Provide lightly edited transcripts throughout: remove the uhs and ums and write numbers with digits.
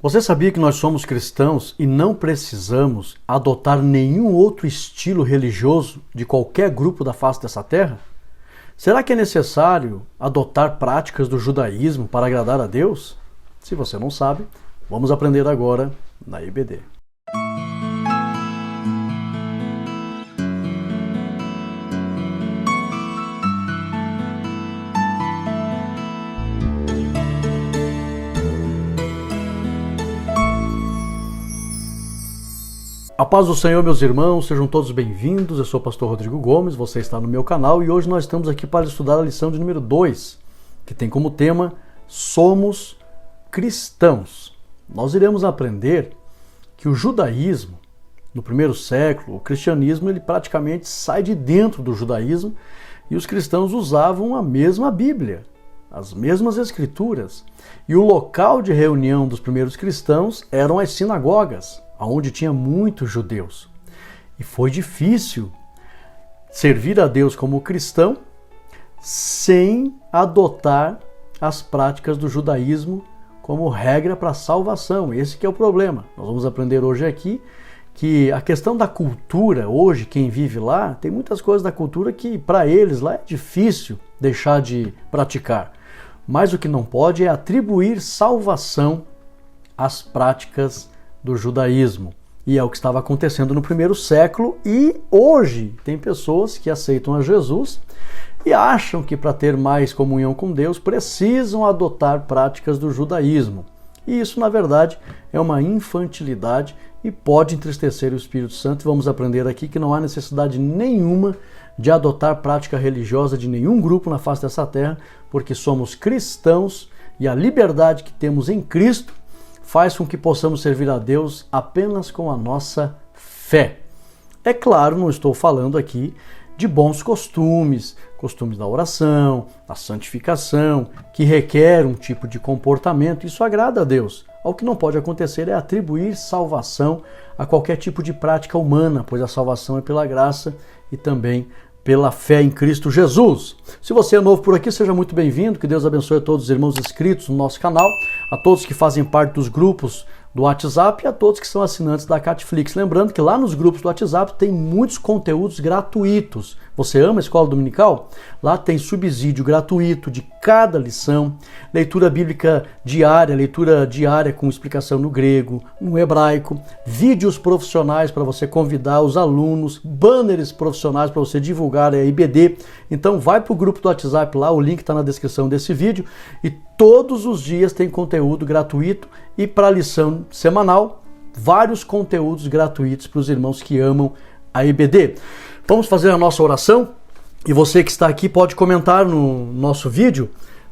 Você sabia que nós somos cristãos e não precisamos adotar nenhum outro estilo religioso de qualquer grupo da face dessa terra? Será que é necessário adotar práticas do judaísmo para agradar a Deus? Se você não sabe, vamos aprender agora na IBD. A paz do Senhor, meus irmãos, sejam todos bem-vindos. Eu sou o pastor Rodrigo Gomes, você está no meu canal e hoje nós estamos aqui para estudar a lição de número 2, que tem como tema Somos Cristãos. Nós iremos aprender que o judaísmo, no primeiro século, o cristianismo, ele praticamente sai de dentro do judaísmo e os cristãos usavam a mesma Bíblia, as mesmas escrituras. E o local de reunião dos primeiros cristãos eram as sinagogas, onde tinha muitos judeus. E foi difícil servir a Deus como cristão sem adotar as práticas do judaísmo como regra para a salvação. Esse que é o problema. Nós vamos aprender hoje aqui que a questão da cultura, hoje quem vive lá, tem muitas coisas da cultura que para eles lá é difícil deixar de praticar. Mas o que não pode é atribuir salvação às práticas do judaísmo. E é o que estava acontecendo no primeiro século e hoje tem pessoas que aceitam a Jesus e acham que para ter mais comunhão com Deus precisam adotar práticas do judaísmo. E isso, na verdade, é uma infantilidade e pode entristecer o Espírito Santo. Vamos aprender aqui que não há necessidade nenhuma de adotar prática religiosa de nenhum grupo na face dessa terra, porque somos cristãos e a liberdade que temos em Cristo faz com que possamos servir a Deus apenas com a nossa fé. É claro, não estou falando aqui de bons costumes, costumes da oração, da santificação, que requer um tipo de comportamento. Isso agrada a Deus. O que não pode acontecer é atribuir salvação a qualquer tipo de prática humana, pois a salvação é pela graça e também pela fé em Cristo Jesus. Se você é novo por aqui, seja muito bem-vindo. Que Deus abençoe a todos os irmãos inscritos no nosso canal, a todos que fazem parte dos grupos do WhatsApp e a todos que são assinantes da Catflix. Lembrando que lá nos grupos do WhatsApp tem muitos conteúdos gratuitos. Você ama a Escola Dominical? Lá tem subsídio gratuito de cada lição, leitura bíblica diária, leitura diária com explicação no grego, no hebraico, vídeos profissionais para você convidar os alunos, banners profissionais para você divulgar a IBD. Então vai para o grupo do WhatsApp lá, o link está na descrição desse vídeo e todos os dias tem conteúdo gratuito e para a lição semanal, vários conteúdos gratuitos para os irmãos que amam a IBD. Vamos fazer a nossa oração e você que está aqui pode comentar no nosso vídeo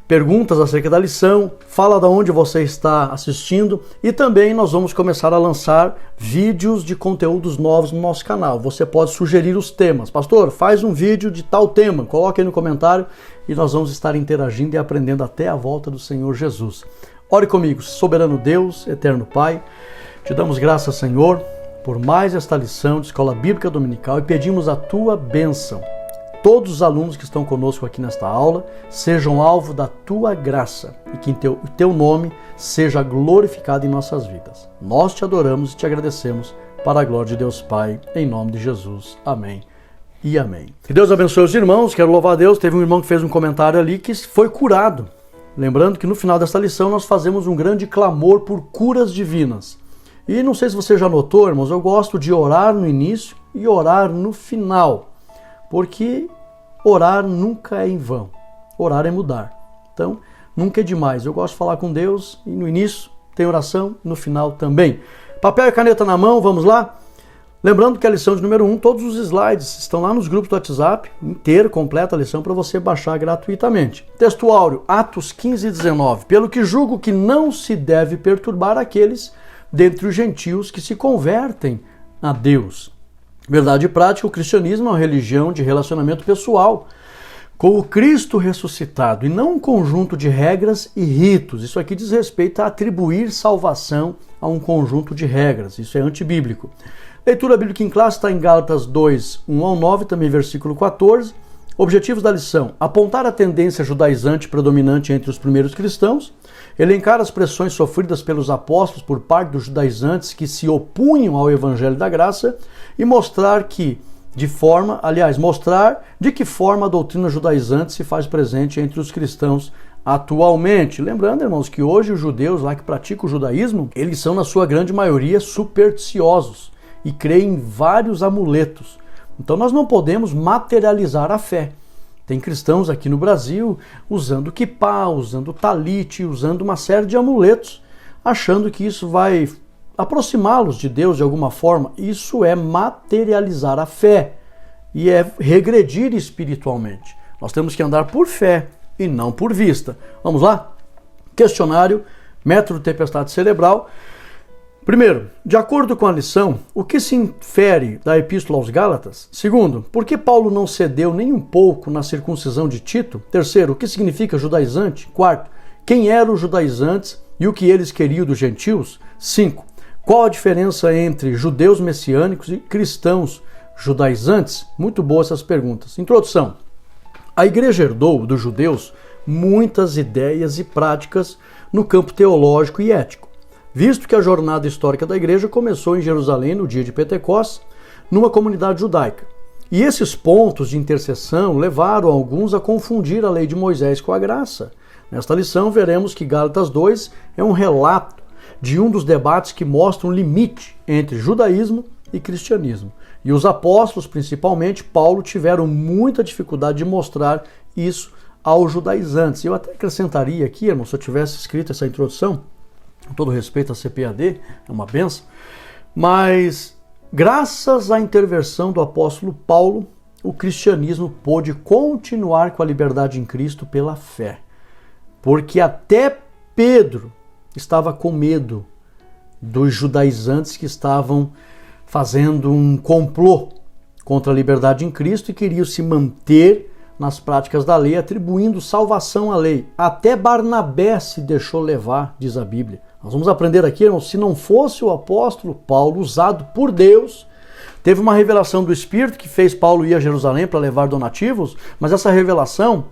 perguntas acerca da lição, fala de onde você está assistindo e também nós vamos começar a lançar vídeos de conteúdos novos no nosso canal. Você pode sugerir os temas. Pastor, faz um vídeo de tal tema, coloque aí no comentário e nós vamos estar interagindo e aprendendo até a volta do Senhor Jesus. Ore comigo, soberano Deus, eterno Pai, te damos graças, Senhor, por mais esta lição de Escola Bíblica Dominical e pedimos a tua bênção. Todos os alunos que estão conosco aqui nesta aula sejam alvo da tua graça e que o teu nome seja glorificado em nossas vidas. Nós te adoramos e te agradecemos para a glória de Deus Pai, em nome de Jesus. Amém e amém. Que Deus abençoe os irmãos, quero louvar a Deus. Teve um irmão que fez um comentário ali que foi curado. Lembrando que no final desta lição nós fazemos um grande clamor por curas divinas. E não sei se você já notou, irmãos, eu gosto de orar no início e orar no final, porque orar nunca é em vão, orar é mudar. Então, nunca é demais. Eu gosto de falar com Deus e no início tem oração, no final também. Papel e caneta na mão, vamos lá? Lembrando que a lição de número 1, todos os slides estão lá nos grupos do WhatsApp, inteiro, completa a lição para você baixar gratuitamente. Texto áureo, Atos 15:19. Pelo que julgo que não se deve perturbar aqueles dentre os gentios que se convertem a Deus. Verdade prática, o cristianismo é uma religião de relacionamento pessoal com o Cristo ressuscitado e não um conjunto de regras e ritos. Isso aqui diz respeito a atribuir salvação a um conjunto de regras. Isso é antibíblico. Leitura bíblica em classe está em Gálatas 2, 1 ao 9, também versículo 14. Objetivos da lição: apontar a tendência judaizante predominante entre os primeiros cristãos, elencar as pressões sofridas pelos apóstolos por parte dos judaizantes que se opunham ao evangelho da graça e mostrar de que forma a doutrina judaizante se faz presente entre os cristãos atualmente. Lembrando, irmãos, que hoje os judeus lá que praticam o judaísmo, eles são na sua grande maioria supersticiosos e creem em vários amuletos. Então nós não podemos materializar a fé. Tem cristãos aqui no Brasil usando quipá, usando talite, usando uma série de amuletos, achando que isso vai aproximá-los de Deus de alguma forma. Isso é materializar a fé e é regredir espiritualmente. Nós temos que andar por fé e não por vista. Vamos lá? Questionário, método de tempestade cerebral. Primeiro, de acordo com a lição, o que se infere da Epístola aos Gálatas? Segundo, por que Paulo não cedeu nem um pouco na circuncisão de Tito? Terceiro, o que significa judaizante? Quarto, quem eram os judaizantes e o que eles queriam dos gentios? 5. Qual a diferença entre judeus messiânicos e cristãos judaizantes? Muito boas essas perguntas. Introdução. A igreja herdou dos judeus muitas ideias e práticas no campo teológico e ético, visto que a jornada histórica da igreja começou em Jerusalém no dia de Pentecostes, numa comunidade judaica. E esses pontos de interseção levaram alguns a confundir a lei de Moisés com a graça. Nesta lição veremos que Gálatas 2 é um relato de um dos debates que mostram o limite entre judaísmo e cristianismo. E os apóstolos, principalmente Paulo, tiveram muita dificuldade de mostrar isso aos judaizantes. Eu até acrescentaria aqui, irmão, se eu tivesse escrito essa introdução, com todo respeito à CPAD, é uma benção, mas graças à intervenção do apóstolo Paulo, o cristianismo pôde continuar com a liberdade em Cristo pela fé. Porque até Pedro estava com medo dos judaizantes que estavam fazendo um complô contra a liberdade em Cristo e queriam se manter nas práticas da lei, atribuindo salvação à lei. Até Barnabé se deixou levar, diz a Bíblia. Nós vamos aprender aqui, irmãos, se não fosse o apóstolo Paulo, usado por Deus, teve uma revelação do Espírito que fez Paulo ir a Jerusalém para levar donativos, mas essa revelação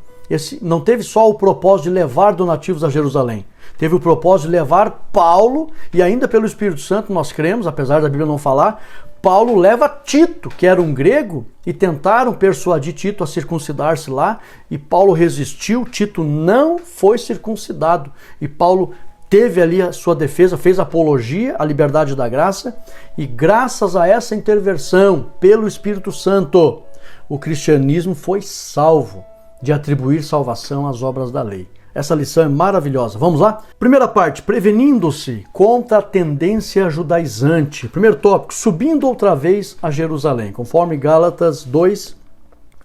não teve só o propósito de levar donativos a Jerusalém, teve o propósito de levar Paulo, e ainda pelo Espírito Santo nós cremos, apesar da Bíblia não falar, Paulo leva Tito, que era um grego, e tentaram persuadir Tito a circuncidar-se lá, e Paulo resistiu, Tito não foi circuncidado, e Paulo teve ali a sua defesa, fez apologia à liberdade da graça, e graças a essa intervenção pelo Espírito Santo, o cristianismo foi salvo de atribuir salvação às obras da lei. Essa lição é maravilhosa. Vamos lá? Primeira parte, prevenindo-se contra a tendência judaizante. Primeiro tópico, subindo outra vez a Jerusalém, conforme Gálatas 2,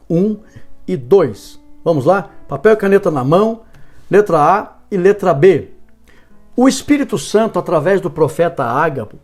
1 e 2. Vamos lá? Papel e caneta na mão, letra A e letra B. O Espírito Santo, através do profeta Ágabo,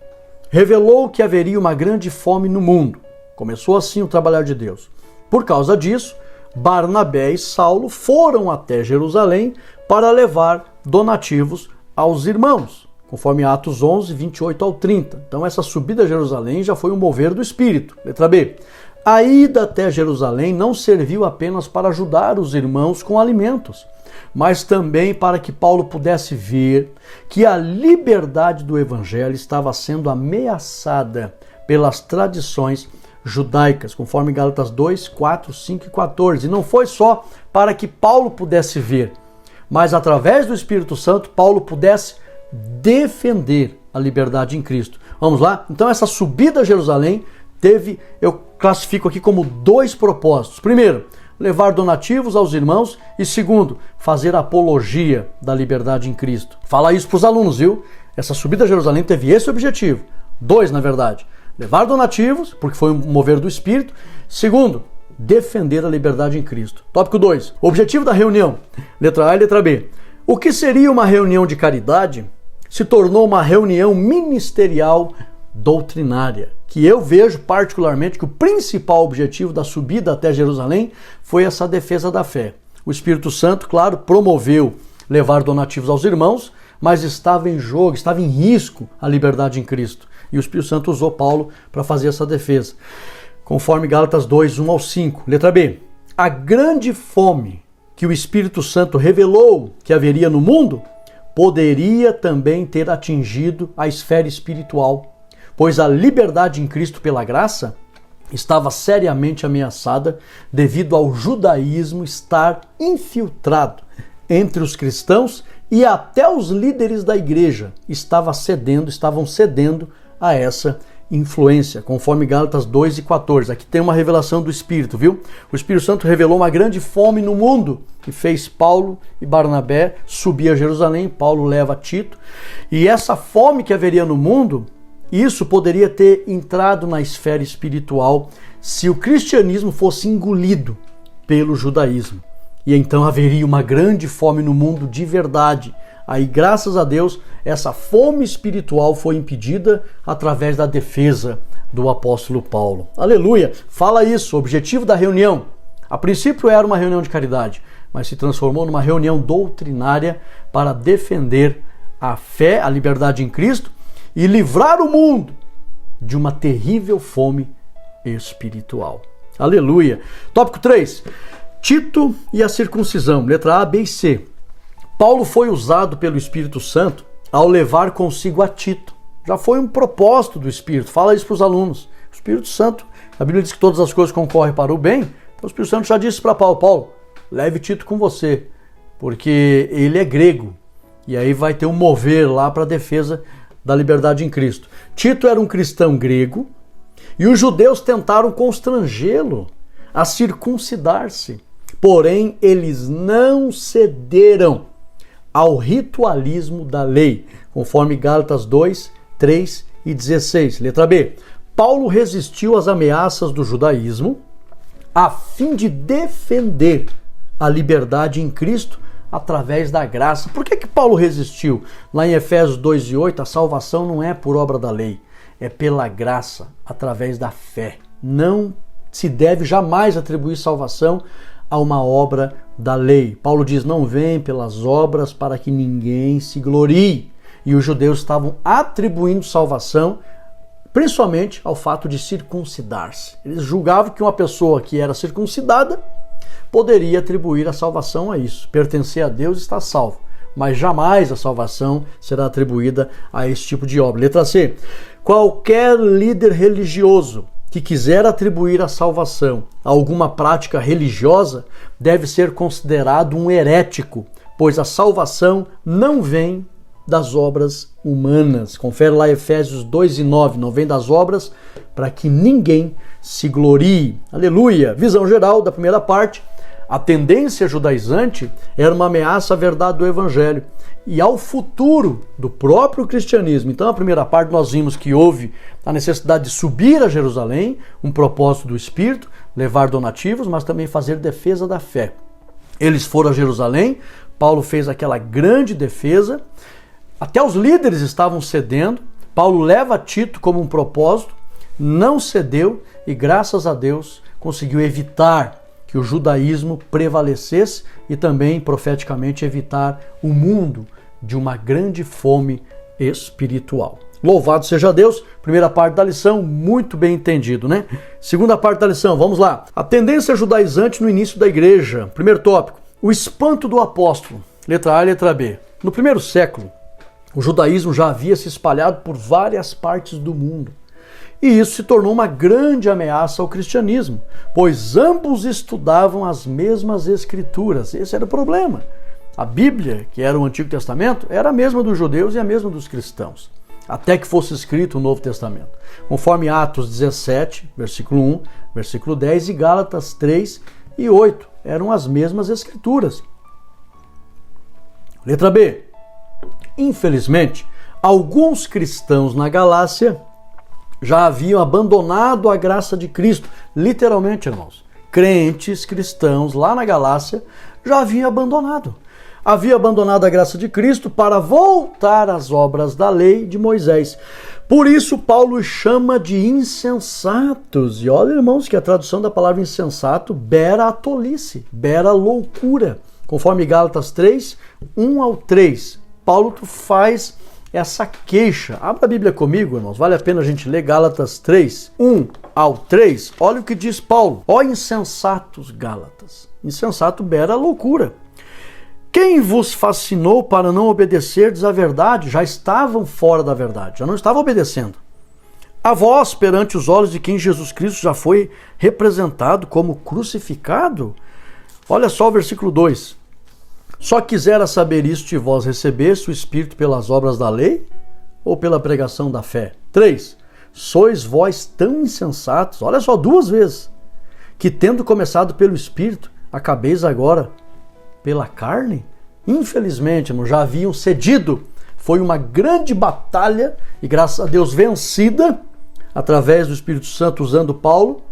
revelou que haveria uma grande fome no mundo. Começou assim o trabalhar de Deus. Por causa disso, Barnabé e Saulo foram até Jerusalém para levar donativos aos irmãos, conforme Atos 11, 28 ao 30. Então essa subida a Jerusalém já foi um mover do Espírito. Letra B. A ida até Jerusalém não serviu apenas para ajudar os irmãos com alimentos, mas também para que Paulo pudesse ver que a liberdade do evangelho estava sendo ameaçada pelas tradições judaicas, conforme Gálatas 2, 4, 5 e 14. E não foi só para que Paulo pudesse ver, mas através do Espírito Santo, Paulo pudesse defender a liberdade em Cristo. Vamos lá? Então essa subida a Jerusalém teve, eu classifico aqui como 2 propósitos. Primeiro, levar donativos aos irmãos, e segundo, fazer apologia da liberdade em Cristo. Fala isso para os alunos, viu? Essa subida a Jerusalém teve esse objetivo. 2, na verdade. Levar donativos, porque foi um mover do Espírito. Segundo, defender a liberdade em Cristo. Tópico 2. Objetivo da reunião. Letra A e letra B. O que seria uma reunião de caridade se tornou uma reunião ministerial doutrinária, que eu vejo particularmente que o principal objetivo da subida até Jerusalém foi essa defesa da fé. O Espírito Santo, claro, promoveu levar donativos aos irmãos, mas estava em jogo, estava em risco a liberdade em Cristo. E o Espírito Santo usou Paulo para fazer essa defesa. Conforme Gálatas 2, 1 ao 5. Letra B. a grande fome que o Espírito Santo revelou que haveria no mundo poderia também ter atingido a esfera espiritual, pois a liberdade em Cristo pela graça estava seriamente ameaçada devido ao judaísmo estar infiltrado entre os cristãos e até os líderes da igreja estavam cedendo a essa influência, conforme Gálatas 2:14. Aqui tem uma revelação do Espírito, viu? O Espírito Santo revelou uma grande fome no mundo que fez Paulo e Barnabé subir a Jerusalém. Paulo leva Tito. E essa fome que haveria no mundo, isso poderia ter entrado na esfera espiritual se o cristianismo fosse engolido pelo judaísmo. E então haveria uma grande fome no mundo de verdade. Aí, graças a Deus, essa fome espiritual foi impedida através da defesa do apóstolo Paulo. Aleluia! Fala isso, o objetivo da reunião. A princípio era uma reunião de caridade, mas se transformou numa reunião doutrinária para defender a fé, a liberdade em Cristo e livrar o mundo de uma terrível fome espiritual. Aleluia! Tópico 3. Tito e a circuncisão. Letra A, B e C. Paulo foi usado pelo Espírito Santo ao levar consigo a Tito. Já foi um propósito do Espírito. Fala isso para os alunos. O Espírito Santo, a Bíblia diz que todas as coisas concorrem para o bem. Então o Espírito Santo já disse para Paulo: Paulo, leve Tito com você, porque ele é grego. E aí vai ter um mover lá para a defesa da liberdade em Cristo. Tito era um cristão grego e os judeus tentaram constrangê-lo a circuncidar-se. Porém, eles não cederam ao ritualismo da lei, conforme Gálatas 2, 3 e 16. Letra B. Paulo resistiu às ameaças do judaísmo a fim de defender a liberdade em Cristo através da graça. Por que Paulo resistiu? Lá em Efésios 2 e 8, a salvação não é por obra da lei, é pela graça, através da fé. Não se deve jamais atribuir salvação a uma obra da lei. Paulo diz: não vem pelas obras para que ninguém se glorie. E os judeus estavam atribuindo salvação principalmente ao fato de circuncidar-se. Eles julgavam que uma pessoa que era circuncidada poderia atribuir a salvação a isso. Pertencer a Deus está salvo, mas jamais a salvação será atribuída a esse tipo de obra. Letra C. Qualquer líder religioso que quiser atribuir a salvação a alguma prática religiosa deve ser considerado um herético, pois a salvação não vem das obras humanas. Confere lá Efésios 2 e 9, não vem das obras para que ninguém se glorie. Aleluia! Visão geral da primeira parte. A tendência judaizante era uma ameaça à verdade do Evangelho e ao futuro do próprio cristianismo. Então, na primeira parte, nós vimos que houve a necessidade de subir a Jerusalém, um propósito do Espírito, levar donativos, mas também fazer defesa da fé. Eles foram a Jerusalém, Paulo fez aquela grande defesa, até os líderes estavam cedendo, Paulo leva Tito como um propósito, não cedeu e, graças a Deus, conseguiu evitar que o judaísmo prevalecesse e também, profeticamente, evitar o mundo de uma grande fome espiritual. Louvado seja Deus! Primeira parte da lição, muito bem entendido, né? Segunda parte da lição, vamos lá. A tendência judaizante no início da igreja. Primeiro tópico, o espanto do apóstolo. Letra A e letra B. No primeiro século, o judaísmo já havia se espalhado por várias partes do mundo. E isso se tornou uma grande ameaça ao cristianismo, pois ambos estudavam as mesmas escrituras. Esse era o problema. A Bíblia, que era o Antigo Testamento, era a mesma dos judeus e a mesma dos cristãos, até que fosse escrito o Novo Testamento. Conforme Atos 17, versículo 1, versículo 10 e Gálatas 3 e 8, eram as mesmas escrituras. Letra B. Infelizmente, alguns cristãos na Galácia já haviam abandonado a graça de Cristo. Literalmente, irmãos. Crentes cristãos lá na Galácia já haviam abandonado. Havia abandonado a graça de Cristo para voltar às obras da lei de Moisés. Por isso, Paulo chama de insensatos. E olha, irmãos, que a tradução da palavra insensato beira a tolice, beira a loucura. Conforme Gálatas 3, 1 ao 3, Paulo faz essa queixa. Abra a Bíblia comigo, irmãos. Vale a pena a gente ler Gálatas 3, 1 ao 3, olha o que diz Paulo. Ó insensatos Gálatas. Insensato bera loucura. Quem vos fascinou para não obedecerdes à verdade? Já estavam fora da verdade, já não estavam obedecendo. A vós, perante os olhos de quem Jesus Cristo já foi representado como crucificado? Olha só o versículo 2. Só quisera saber isto de vós recebeste o Espírito pelas obras da lei ou pela pregação da fé? 3. Sois vós tão insensatos, olha só, 2 vezes, que tendo começado pelo Espírito, acabeis agora pela carne? Infelizmente, irmão, já haviam cedido. Foi uma grande batalha e graças a Deus vencida através do Espírito Santo usando Paulo,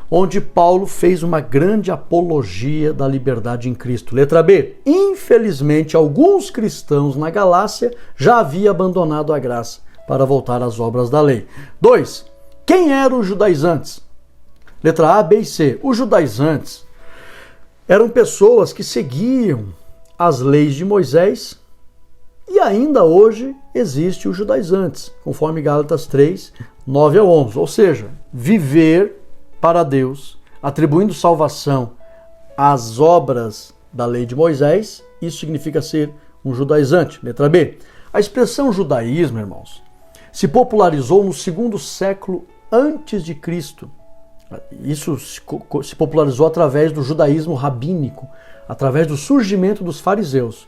onde Paulo fez uma grande apologia da liberdade em Cristo. Letra B. Infelizmente, alguns cristãos na Galácia já haviam abandonado a graça para voltar às obras da lei. 2. Quem eram os judaizantes? Letra A, B e C. Os judaizantes eram pessoas que seguiam as leis de Moisés e ainda hoje existe os judaizantes, conforme Gálatas 3, 9 a 11. Ou seja, viver para Deus, atribuindo salvação às obras da lei de Moisés, isso significa ser um judaizante. Letra B. A expressão judaísmo, irmãos, se popularizou no 2º século antes de Cristo. Isso se popularizou através do judaísmo rabínico, através do surgimento dos fariseus.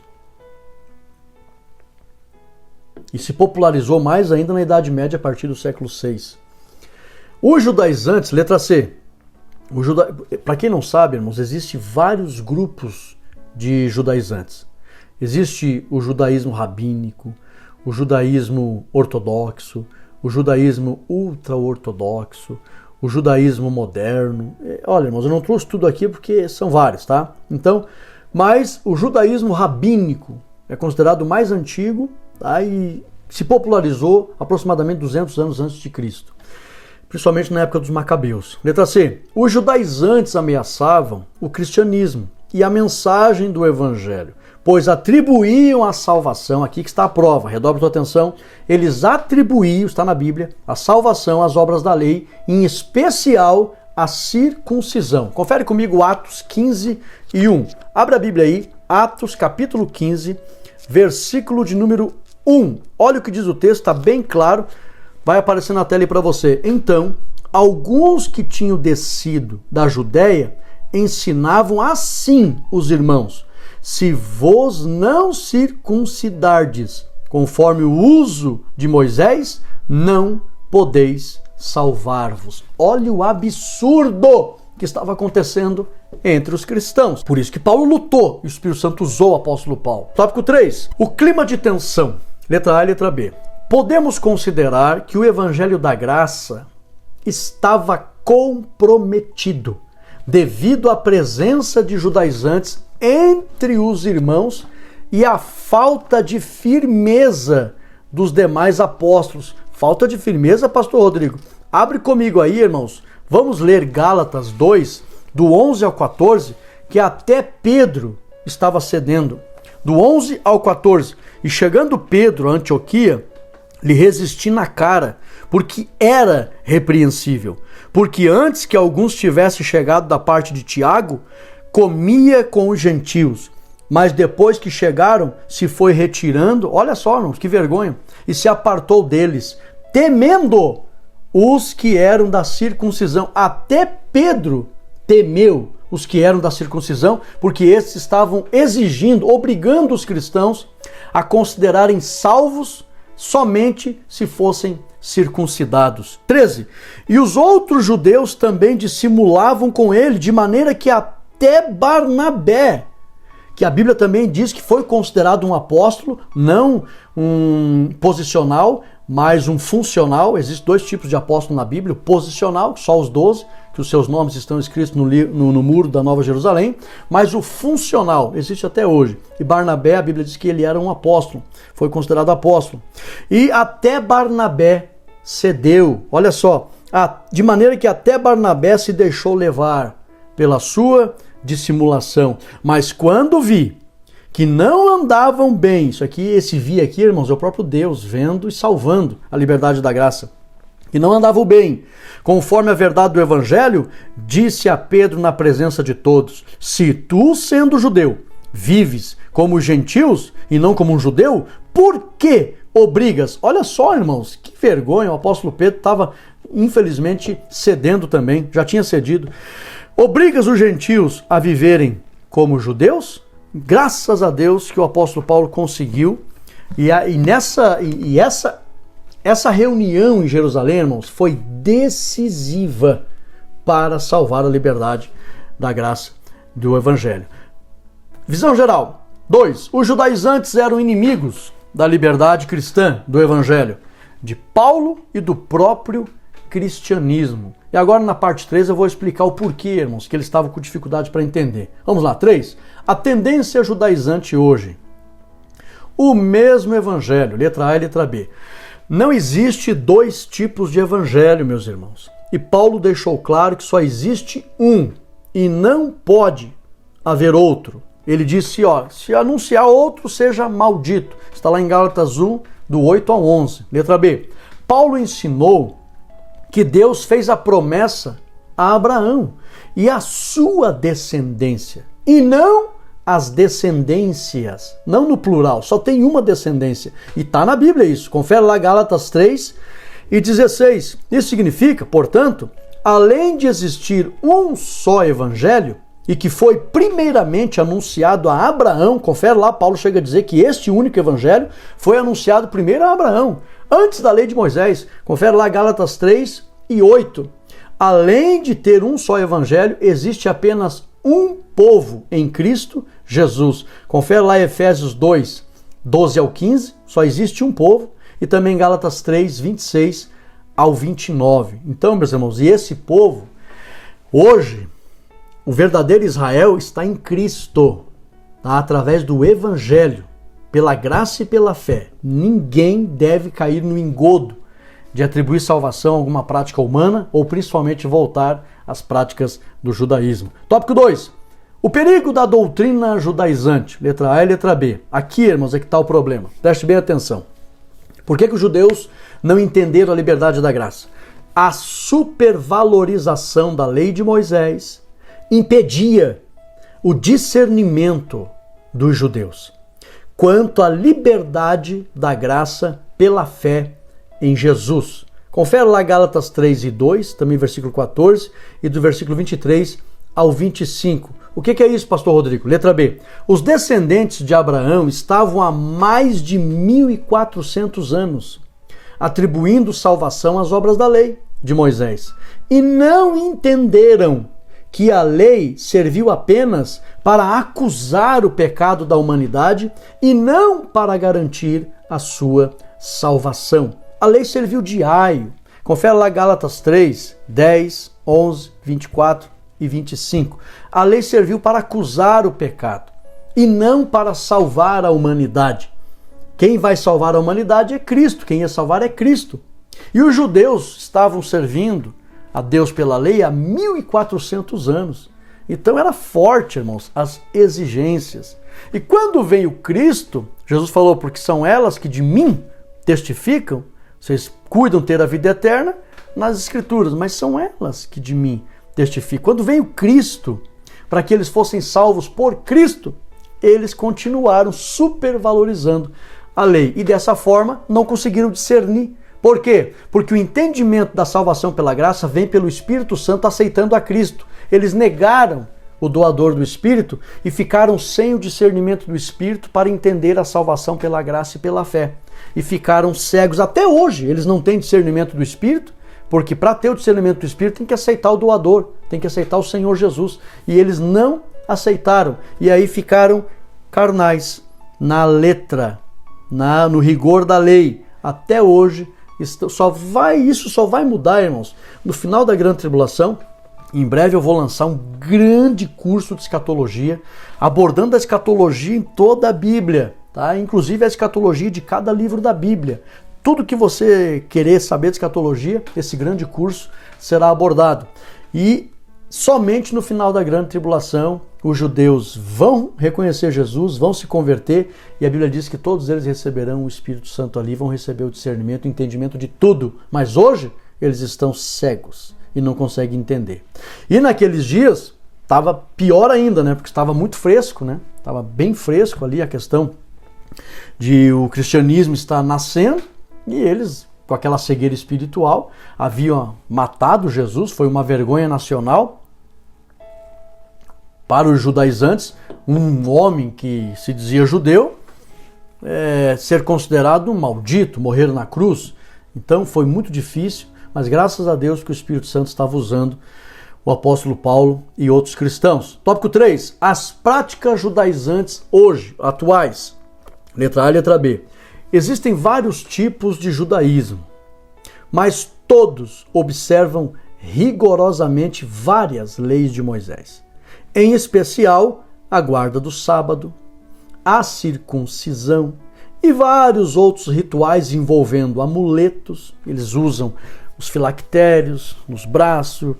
E se popularizou mais ainda na Idade Média, a partir do século VI. Os judaizantes, letra C. Para quem não sabe, irmãos, existem vários grupos de judaizantes. Existe o judaísmo rabínico, o judaísmo ortodoxo, o judaísmo ultra-ortodoxo, o judaísmo moderno. Olha, irmãos, eu não trouxe tudo aqui porque são vários, tá? Então, mas o judaísmo rabínico é considerado o mais antigo, tá? E se popularizou aproximadamente 200 anos antes de Cristo, principalmente na época dos Macabeus. Letra C. Os judaizantes ameaçavam o cristianismo e a mensagem do evangelho, pois atribuíam a salvação, aqui que está a prova, redobre tua atenção, eles atribuíam, está na Bíblia, a salvação às obras da lei, em especial a circuncisão. Confere comigo Atos 15 e 1. Abre a Bíblia aí, Atos capítulo 15, versículo de número 1. Olha o que diz o texto, está bem claro, vai aparecer na tela aí para você. Então, alguns que tinham descido da Judéia ensinavam assim os irmãos: se vos não circuncidardes conforme o uso de Moisés, não podeis salvar-vos. Olha o absurdo que estava acontecendo entre os cristãos. Por isso que Paulo lutou e o Espírito Santo usou o apóstolo Paulo. Tópico 3. O clima de tensão. Letra A e letra B. Podemos considerar que o evangelho da graça estava comprometido devido à presença de judaizantes entre os irmãos e a falta de firmeza dos demais apóstolos. Falta de firmeza, pastor Rodrigo? Abre comigo aí, irmãos. Vamos ler Gálatas 2, do 11 ao 14, que até Pedro estava cedendo. Do 11 ao 14. E chegando Pedro a Antioquia, lhe resisti na cara, porque era repreensível. Porque antes que alguns tivessem chegado da parte de Tiago, comia com os gentios. Mas depois que chegaram, se foi retirando, olha só, irmãos, que vergonha, e se apartou deles, temendo os que eram da circuncisão. Até Pedro temeu os que eram da circuncisão, porque esses estavam exigindo, obrigando os cristãos a considerarem salvos somente se fossem circuncidados. 13. E os outros judeus também dissimulavam com ele, de maneira que até Barnabé, que a Bíblia também diz que foi considerado um apóstolo, não um posicional, mas um funcional. Existem 2 tipos de apóstolo na Bíblia: o posicional, só os 12, que os seus nomes estão escritos no muro da Nova Jerusalém, mas o funcional existe até hoje. E Barnabé, a Bíblia diz que ele era um apóstolo, foi considerado apóstolo. E até Barnabé cedeu, olha só, de maneira que até Barnabé se deixou levar pela sua dissimulação. Mas quando vi que não andavam bem, esse vi aqui, irmãos, é o próprio Deus vendo e salvando a liberdade da graça. que não andavam bem, conforme a verdade do Evangelho, disse a Pedro na presença de todos: se tu, sendo judeu, vives como os gentios e não como um judeu, por que obrigas? Olha só, irmãos, que vergonha, o apóstolo Pedro estava, infelizmente, cedendo também, já tinha cedido. Obrigas os gentios a viverem como judeus? Graças a Deus que o apóstolo Paulo conseguiu, essa reunião em Jerusalém, irmãos, foi decisiva para salvar a liberdade da graça do Evangelho. Visão geral. 2. Os judaizantes eram inimigos da liberdade cristã, do Evangelho, de Paulo e do próprio cristianismo. E agora na parte 3 eu vou explicar o porquê, irmãos, que eles estavam com dificuldade para entender. Vamos lá, 3. A tendência judaizante hoje. O mesmo Evangelho, letra A e letra B. Não existe dois tipos de Evangelho, meus irmãos. E Paulo deixou claro que só existe um e não pode haver outro. Ele disse, se anunciar outro, seja maldito. Está lá em Gálatas 1, do 8 ao 11. Letra B. Paulo ensinou que Deus fez a promessa a Abraão e a sua descendência, e não as descendências, não no plural, só tem uma descendência. E está na Bíblia isso. Confere lá Gálatas 3 e 16. Isso significa, portanto, além de existir um só evangelho, e que foi primeiramente anunciado a Abraão, confere lá, Paulo chega a dizer que este único evangelho foi anunciado primeiro a Abraão, antes da lei de Moisés. Confere lá Gálatas 3 e 8. Além de ter um só evangelho, existe apenas um povo em Cristo Jesus. Confere lá Efésios 2, 12 ao 15, só existe um povo, e também Gálatas 3, 26 ao 29. Então, meus irmãos, e esse povo, hoje, o verdadeiro Israel está em Cristo, tá? Através do Evangelho, pela graça e pela fé. Ninguém deve cair no engodo de atribuir salvação a alguma prática humana ou principalmente voltar às práticas do judaísmo. Tópico 2. O perigo da doutrina judaizante. Letra A e letra B. Aqui, irmãos, é que está o problema. Preste bem atenção. Por que os judeus não entenderam a liberdade da graça? A supervalorização da lei de Moisés impedia o discernimento dos judeus quanto à liberdade da graça pela fé em Jesus. Confere lá Gálatas 3 e 2, também versículo 14, e do versículo 23 ao 25. O que é isso, pastor Rodrigo? Letra B. Os descendentes de Abraão estavam há mais de 1.400 anos atribuindo salvação às obras da lei de Moisés e não entenderam que a lei serviu apenas para acusar o pecado da humanidade e não para garantir a sua salvação. A lei serviu de aio. Confere lá Gálatas 3, 10, 11, 24 e 25. A lei serviu para acusar o pecado e não para salvar a humanidade. Quem vai salvar a humanidade é Cristo, quem ia salvar é Cristo. E os judeus estavam servindo a Deus pela lei há 1.400 anos. Então era forte, irmãos, as exigências. E quando veio Cristo, Jesus falou, porque são elas que de mim testificam, vocês cuidam ter a vida eterna nas Escrituras, mas são elas que de mim testificam. Quando veio Cristo, para que eles fossem salvos por Cristo, eles continuaram supervalorizando a lei. E dessa forma não conseguiram discernir. Por quê? Porque o entendimento da salvação pela graça vem pelo Espírito Santo aceitando a Cristo. Eles negaram o doador do Espírito e ficaram sem o discernimento do Espírito para entender a salvação pela graça e pela fé. E ficaram cegos. Até hoje eles não têm discernimento do Espírito, porque para ter o discernimento do Espírito tem que aceitar o doador, tem que aceitar o Senhor Jesus. E eles não aceitaram. E aí ficaram carnais, na letra, no rigor da lei. Até hoje, isso só vai mudar, irmãos, no final da grande tribulação. Em breve eu vou lançar um grande curso de escatologia, abordando a escatologia em toda a Bíblia, tá? Inclusive a escatologia de cada livro da Bíblia. Tudo que você querer saber de escatologia, esse grande curso será abordado. E somente no final da grande tribulação, os judeus vão reconhecer Jesus, vão se converter, e a Bíblia diz que todos eles receberão o Espírito Santo ali, vão receber o discernimento, o entendimento de tudo. Mas hoje, eles estão cegos e não conseguem entender. E naqueles dias estava pior ainda, né? Porque estava muito fresco, né? Estava bem fresco ali a questão de o cristianismo estar nascendo e eles, com aquela cegueira espiritual, haviam matado Jesus, foi uma vergonha nacional para os judaizantes, um homem que se dizia judeu, ser considerado um maldito, morrer na cruz. Então foi muito difícil, mas graças a Deus que o Espírito Santo estava usando o apóstolo Paulo e outros cristãos. Tópico 3. As práticas judaizantes hoje, atuais. Letra A e letra B. Existem vários tipos de judaísmo, mas todos observam rigorosamente várias leis de Moisés. Em especial, a guarda do sábado, a circuncisão e vários outros rituais envolvendo amuletos. Eles usam os filactérios nos braços,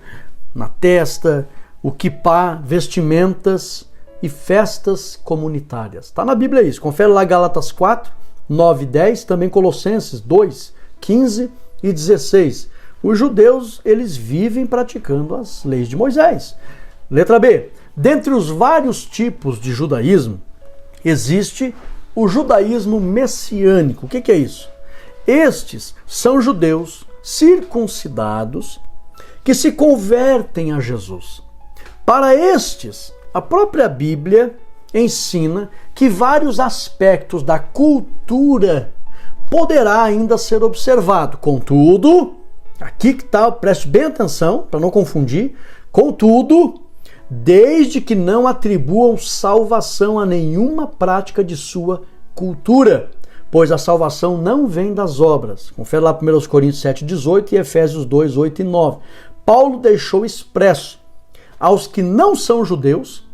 na testa, o quipá, vestimentas e festas comunitárias. Está na Bíblia isso. Confere lá Gálatas 4, 9 e 10, também Colossenses 2, 15 e 16. Os judeus, eles vivem praticando as leis de Moisés. Letra B. Dentre os vários tipos de judaísmo, existe o judaísmo messiânico. O que é isso? Estes são judeus circuncidados que se convertem a Jesus. Para estes, a própria Bíblia ensina que vários aspectos da cultura poderá ainda ser observado. Contudo, aqui que está, preste bem atenção para não confundir, contudo, desde que não atribuam salvação a nenhuma prática de sua cultura, pois a salvação não vem das obras. Confere lá 1 Coríntios 7,18 e Efésios 2, 8 e 9. Paulo deixou expresso aos que não são judeus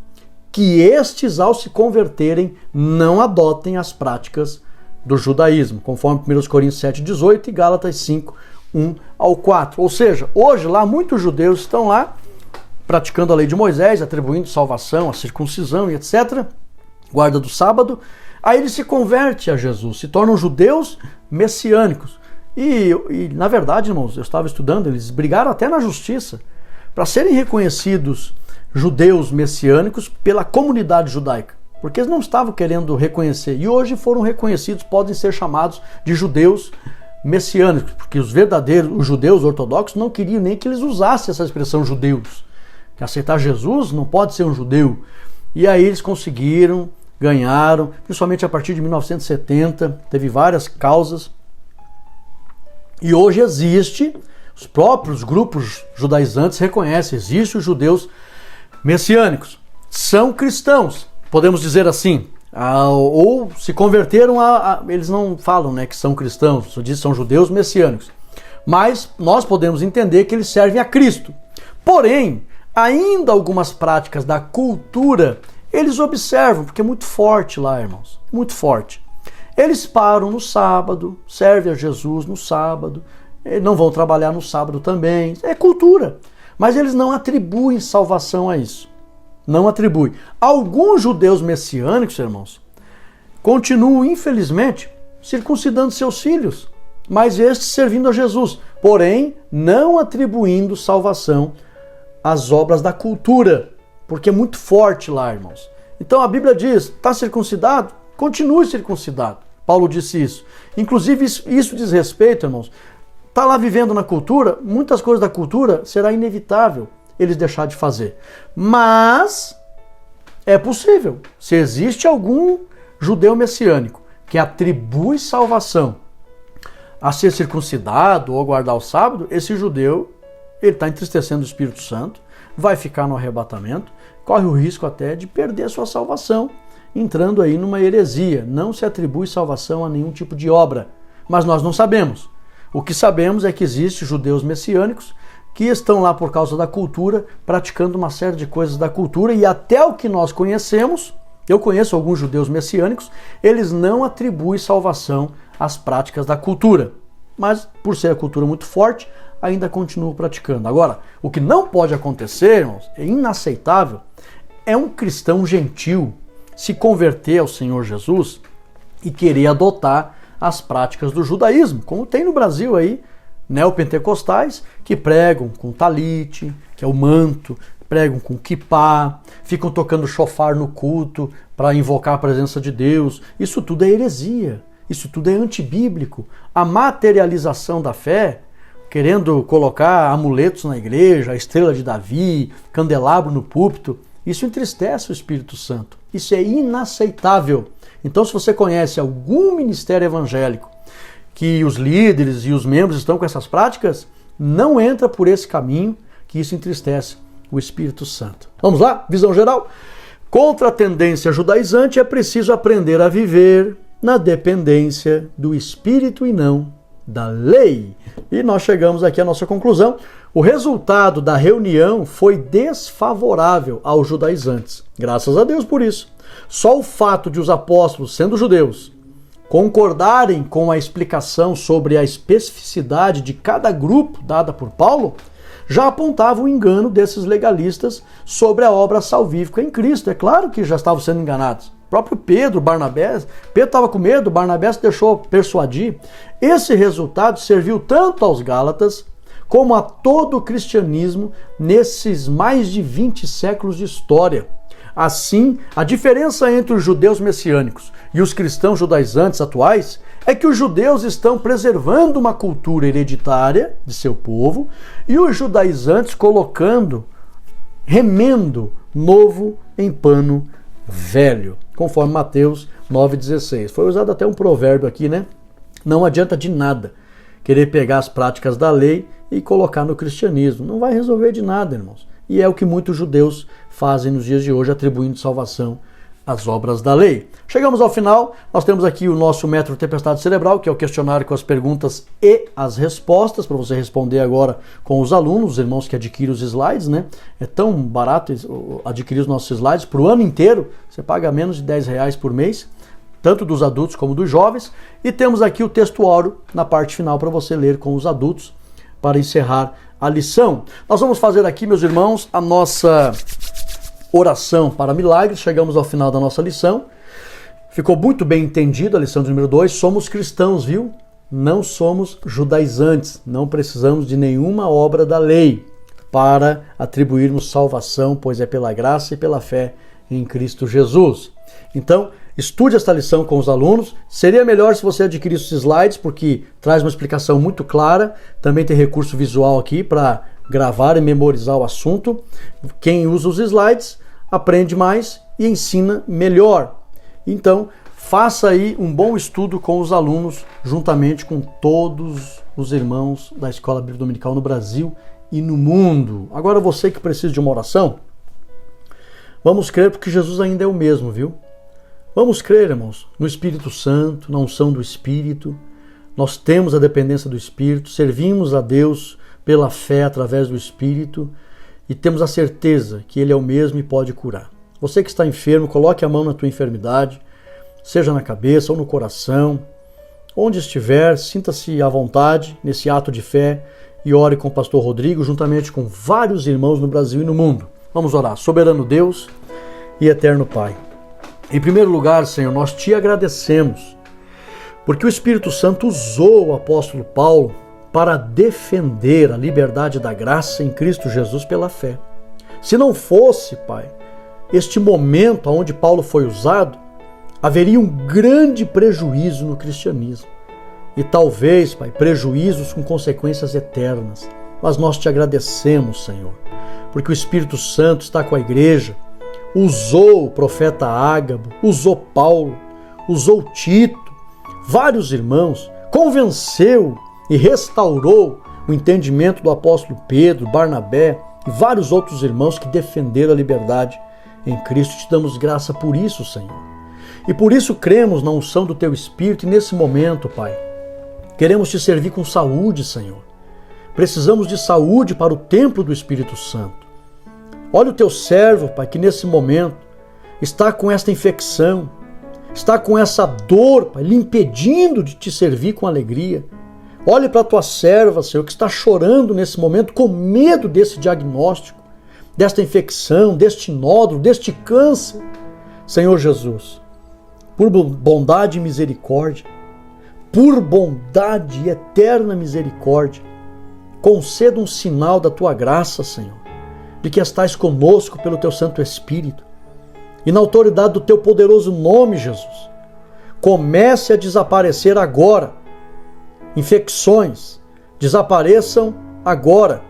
que estes, ao se converterem, não adotem as práticas do judaísmo, conforme 1 Coríntios 7,18 e Gálatas 5, 1 ao 4. Ou seja, hoje lá muitos judeus estão lá praticando a lei de Moisés, atribuindo salvação, a circuncisão e etc., guarda do sábado. Aí eles se convertem a Jesus, se tornam judeus messiânicos. E na verdade, irmãos, eu estava estudando, eles brigaram até na justiça para serem reconhecidos judeus messiânicos pela comunidade judaica, porque eles não estavam querendo reconhecer. E hoje foram reconhecidos, podem ser chamados de judeus messiânicos, porque os verdadeiros, os judeus ortodoxos, não queriam nem que eles usassem essa expressão judeus. Que aceitar Jesus não pode ser um judeu. E aí eles conseguiram, ganharam, principalmente a partir de 1970, teve várias causas. E hoje existe, os próprios grupos judaizantes reconhecem, existem os judeus messiânicos. São cristãos, podemos dizer assim, ou se converteram eles não falam, né, que são cristãos, só dizem que são judeus messiânicos. Mas nós podemos entender que eles servem a Cristo. Porém, ainda algumas práticas da cultura, eles observam, porque é muito forte lá, irmãos, muito forte. Eles param no sábado, servem a Jesus no sábado, não vão trabalhar no sábado também, é cultura. Mas eles não atribuem salvação a isso, não atribuem. Alguns judeus messiânicos, irmãos, continuam, infelizmente, circuncidando seus filhos, mas estes servindo a Jesus, porém, não atribuindo salvação às obras da cultura, porque é muito forte lá, irmãos. Então a Bíblia diz, está circuncidado? Continue circuncidado. Paulo disse isso. Inclusive isso diz respeito, irmãos, está lá vivendo na cultura, muitas coisas da cultura será inevitável eles deixar de fazer. Mas é possível. Se existe algum judeu messiânico que atribui salvação a ser circuncidado ou a guardar o sábado, esse judeu, ele está entristecendo o Espírito Santo, vai ficar no arrebatamento, corre o risco até de perder a sua salvação, entrando aí numa heresia. Não se atribui salvação a nenhum tipo de obra, mas nós não sabemos. O que sabemos é que existem judeus messiânicos que estão lá por causa da cultura, praticando uma série de coisas da cultura, e até o que nós conhecemos, eu conheço alguns judeus messiânicos, eles não atribuem salvação às práticas da cultura, mas por ser a cultura muito forte, ainda continuam praticando. Agora, o que não pode acontecer, irmãos, é inaceitável, é um cristão gentil se converter ao Senhor Jesus e querer adotar as práticas do judaísmo, como tem no Brasil aí neopentecostais que pregam com talite, que é o manto, pregam com quipá, ficam tocando chofar no culto para invocar a presença de Deus. Isso tudo é heresia, isso tudo é antibíblico. A materialização da fé, querendo colocar amuletos na igreja, a estrela de Davi, candelabro no púlpito, isso entristece o Espírito Santo. Isso é inaceitável. Então, se você conhece algum ministério evangélico que os líderes e os membros estão com essas práticas, não entra por esse caminho, que isso entristece o Espírito Santo. Vamos lá? Visão geral. Contra a tendência judaizante é preciso aprender a viver na dependência do Espírito e não da lei. E nós chegamos aqui à nossa conclusão. O resultado da reunião foi desfavorável aos judaizantes. Graças a Deus por isso. Só o fato de os apóstolos, sendo judeus, concordarem com a explicação sobre a especificidade de cada grupo dada por Paulo, já apontava o engano desses legalistas sobre a obra salvífica em Cristo. É claro que já estavam sendo enganados. O próprio Pedro estava com medo, Barnabé se deixou persuadir. Esse resultado serviu tanto aos Gálatas como a todo o cristianismo nesses mais de 20 séculos de história. Assim, a diferença entre os judeus messiânicos e os cristãos judaizantes atuais é que os judeus estão preservando uma cultura hereditária de seu povo e os judaizantes colocando, remendo novo em pano velho, conforme Mateus 9,16. Foi usado até um provérbio aqui, né? Não adianta de nada querer pegar as práticas da lei e colocar no cristianismo. Não vai resolver de nada, irmãos. E é o que muitos judeus fazem nos dias de hoje, atribuindo salvação às obras da lei. Chegamos ao final, nós temos aqui o nosso método Tempestade Cerebral, que é o questionário com as perguntas e as respostas, para você responder agora com os alunos, os irmãos que adquirem os slides, né? É tão barato adquirir os nossos slides para o ano inteiro, você paga menos de R$10 por mês, tanto dos adultos como dos jovens. E temos aqui o textuário na parte final para você ler com os adultos, para encerrar a lição. Nós vamos fazer aqui, meus irmãos, a nossa oração para milagres. Chegamos ao final da nossa lição. Ficou muito bem entendido a lição de número 2. Somos cristãos, viu? Não somos judaizantes. Não precisamos de nenhuma obra da lei para atribuirmos salvação, pois é pela graça e pela fé em Cristo Jesus. Então, estude esta lição com os alunos. Seria melhor se você adquirisse os slides, porque traz uma explicação muito clara. Também tem recurso visual aqui para gravar e memorizar o assunto. Quem usa os slides aprende mais e ensina melhor. Então, faça aí um bom estudo com os alunos, juntamente com todos os irmãos da Escola Bíblica Dominical no Brasil e no mundo. Agora, você que precisa de uma oração, vamos crer porque Jesus ainda é o mesmo, viu? Vamos crer, irmãos, no Espírito Santo, na unção do Espírito. Nós temos a dependência do Espírito, servimos a Deus pela fé através do Espírito e temos a certeza que Ele é o mesmo e pode curar. Você que está enfermo, coloque a mão na tua enfermidade, seja na cabeça ou no coração. Onde estiver, sinta-se à vontade nesse ato de fé e ore com o pastor Rodrigo, juntamente com vários irmãos no Brasil e no mundo. Vamos orar. Soberano Deus e eterno Pai, em primeiro lugar, Senhor, nós te agradecemos, porque o Espírito Santo usou o apóstolo Paulo para defender a liberdade da graça em Cristo Jesus pela fé. Se não fosse, Pai, este momento onde Paulo foi usado, haveria um grande prejuízo no cristianismo. E talvez, Pai, prejuízos com consequências eternas. Mas nós te agradecemos, Senhor, porque o Espírito Santo está com a igreja, usou o profeta Ágabo, usou Paulo, usou Tito, vários irmãos, convenceu e restaurou o entendimento do apóstolo Pedro, Barnabé e vários outros irmãos que defenderam a liberdade em Cristo. Te damos graça por isso, Senhor. E por isso cremos na unção do Teu Espírito e nesse momento, Pai, queremos Te servir com saúde, Senhor. Precisamos de saúde para o templo do Espírito Santo. Olha o Teu servo, Pai, que nesse momento está com esta infecção, está com essa dor, Pai, lhe impedindo de Te servir com alegria. Olhe para a Tua serva, Senhor, que está chorando nesse momento com medo desse diagnóstico, desta infecção, deste nódulo, deste câncer. Senhor Jesus, por bondade e misericórdia, por bondade e eterna misericórdia, conceda um sinal da tua graça, Senhor, de que estás conosco pelo teu Santo Espírito. E na autoridade do teu poderoso nome, Jesus, comece a desaparecer agora. Infecções, desapareçam agora.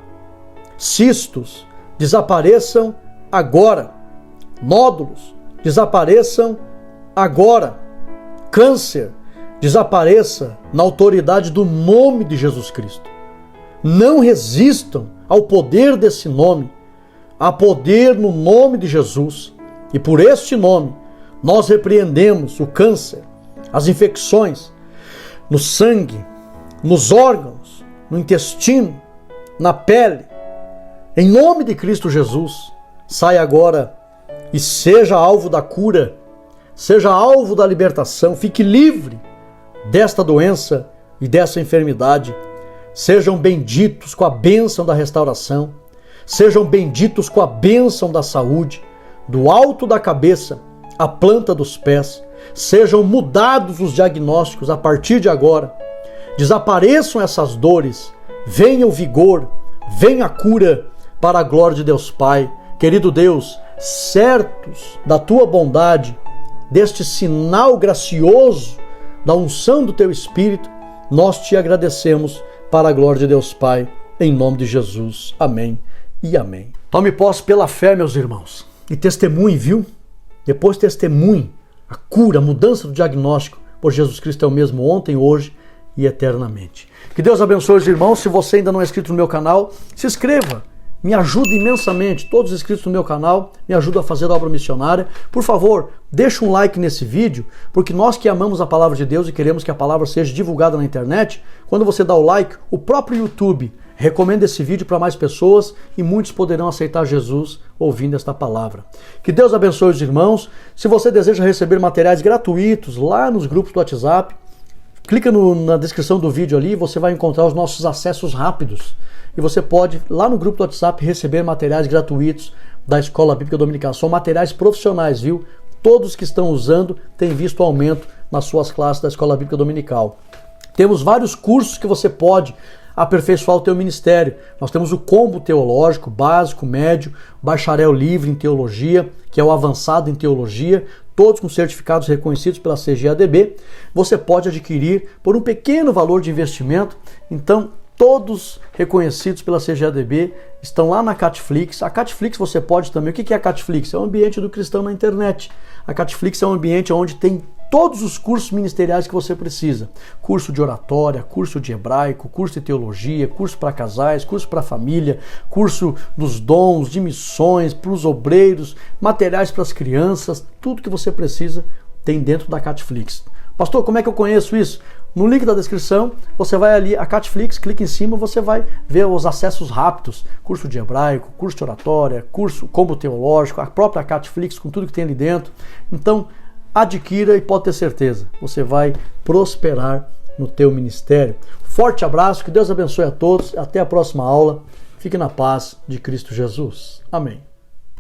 Cistos, desapareçam agora. Nódulos, desapareçam agora. Câncer, desapareça na autoridade do nome de Jesus Cristo. Não resistam ao poder desse nome. Há poder no nome de Jesus. E por este nome, nós repreendemos o câncer, as infecções no sangue, nos órgãos, no intestino, na pele. Em nome de Cristo Jesus, sai agora e seja alvo da cura, seja alvo da libertação, fique livre desta doença e dessa enfermidade. Sejam benditos com a bênção da restauração, sejam benditos com a bênção da saúde, do alto da cabeça à planta dos pés. Sejam mudados os diagnósticos a partir de agora. Desapareçam essas dores, venha o vigor, venha a cura para a glória de Deus Pai. Querido Deus, certos da tua bondade, deste sinal gracioso da unção do teu Espírito, nós te agradecemos para a glória de Deus Pai, em nome de Jesus. Amém e amém. Tome posse pela fé, meus irmãos, e testemunhe, viu? Depois testemunhe a cura, a mudança do diagnóstico, por Jesus Cristo é o mesmo ontem, hoje e eternamente. Que Deus abençoe os irmãos. Se você ainda não é inscrito no meu canal, se inscreva. Me ajuda imensamente. Todos os inscritos no meu canal me ajudam a fazer a obra missionária. Por favor, deixa um like nesse vídeo, porque nós que amamos a palavra de Deus e queremos que a palavra seja divulgada na internet, quando você dá o like, o próprio YouTube recomenda esse vídeo para mais pessoas e muitos poderão aceitar Jesus ouvindo esta palavra. Que Deus abençoe os irmãos. Se você deseja receber materiais gratuitos lá nos grupos do WhatsApp, clica na descrição do vídeo ali, você vai encontrar os nossos acessos rápidos. E você pode, lá no grupo do WhatsApp, receber materiais gratuitos da Escola Bíblica Dominical. São materiais profissionais, viu? Todos que estão usando têm visto aumento nas suas classes da Escola Bíblica Dominical. Temos vários cursos que você pode aperfeiçoar o teu ministério. Nós temos o combo teológico, básico, médio, bacharel livre em teologia, que é o avançado em teologia, todos com certificados reconhecidos pela CGADB. Você pode adquirir por um pequeno valor de investimento. Então, todos reconhecidos pela CGADB estão lá na Catflix. A Catflix você pode também. O que é a Catflix? É o ambiente do cristão na internet. A Catflix é um ambiente onde tem todos os cursos ministeriais que você precisa. Curso de oratória, curso de hebraico, curso de teologia, curso para casais, curso para família, curso dos dons, de missões, para os obreiros, materiais para as crianças, tudo que você precisa tem dentro da Catflix. Pastor, como é que eu conheço isso? No link da descrição, você vai ali, a Catflix, clica em cima, você vai ver os acessos rápidos, curso de hebraico, curso de oratória, curso combo teológico, a própria Catflix com tudo que tem ali dentro. Então, adquira e pode ter certeza, você vai prosperar no teu ministério. Forte abraço, que Deus abençoe a todos, até a próxima aula. Fique na paz de Cristo Jesus. Amém.